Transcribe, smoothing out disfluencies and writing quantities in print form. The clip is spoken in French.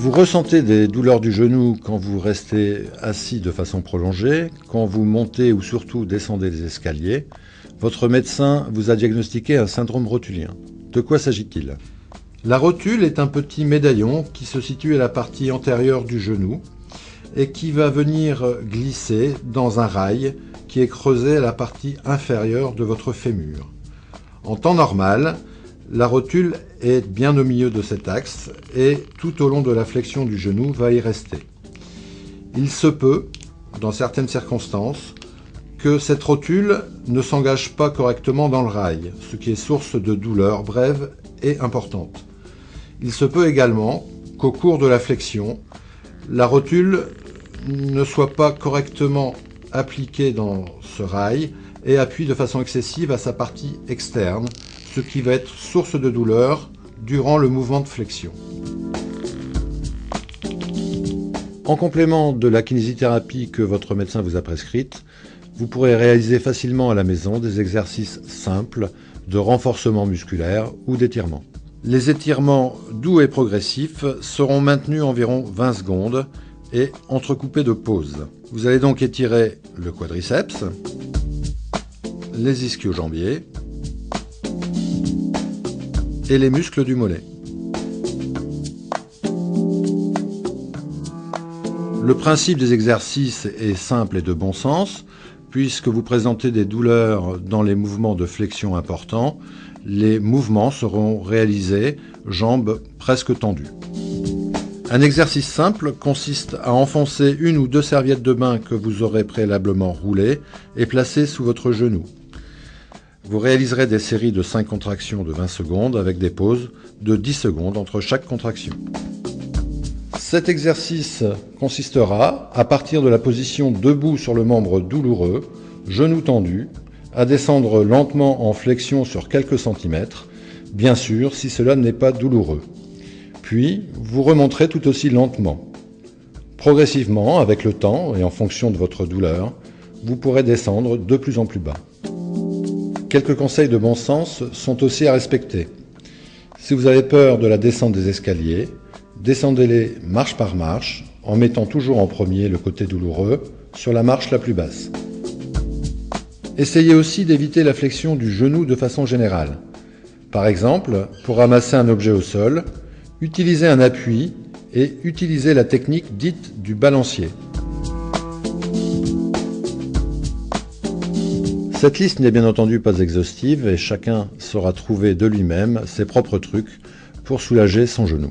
Vous ressentez des douleurs du genou quand vous restez assis de façon prolongée, quand vous montez ou surtout descendez des escaliers. Votre médecin vous a diagnostiqué un syndrome rotulien. De quoi s'agit-il? La rotule est un petit médaillon qui se situe à la partie antérieure du genou et qui va venir glisser dans un rail qui est creusé à la partie inférieure de votre fémur. En temps normal, la rotule est bien au milieu de cet axe et tout au long de la flexion du genou va y rester. Il se peut, dans certaines circonstances, que cette rotule ne s'engage pas correctement dans le rail, ce qui est source de douleurs brèves et importantes. Il se peut également qu'au cours de la flexion, la rotule ne soit pas correctement appliquée dans ce rail et appuie de façon excessive à sa partie externe, ce qui va être source de douleur durant le mouvement de flexion. En complément de la kinésithérapie que votre médecin vous a prescrite, vous pourrez réaliser facilement à la maison des exercices simples de renforcement musculaire ou d'étirement. Les étirements doux et progressifs seront maintenus environ 20 secondes et entrecoupés de pauses. Vous allez donc étirer le quadriceps, les ischio-jambiers et les muscles du mollet. Le principe des exercices est simple et de bon sens. Puisque vous présentez des douleurs dans les mouvements de flexion importants, les mouvements seront réalisés jambes presque tendues. Un exercice simple consiste à enfoncer une ou deux serviettes de bain que vous aurez préalablement roulées et placées sous votre genou. Vous réaliserez des séries de 5 contractions de 20 secondes avec des pauses de 10 secondes entre chaque contraction. Cet exercice consistera, à partir de la position debout sur le membre douloureux, genou tendu, à descendre lentement en flexion sur quelques centimètres, bien sûr si cela n'est pas douloureux. Puis, vous remonterez tout aussi lentement. Progressivement, avec le temps et en fonction de votre douleur, vous pourrez descendre de plus en plus bas. Quelques conseils de bon sens sont aussi à respecter. Si vous avez peur de la descente des escaliers, descendez-les marche par marche, en mettant toujours en premier le côté douloureux sur la marche la plus basse. Essayez aussi d'éviter la flexion du genou de façon générale. Par exemple, pour ramasser un objet au sol, utilisez un appui et utilisez la technique dite du balancier. Cette liste n'est bien entendu pas exhaustive et chacun saura trouver de lui-même ses propres trucs pour soulager son genou.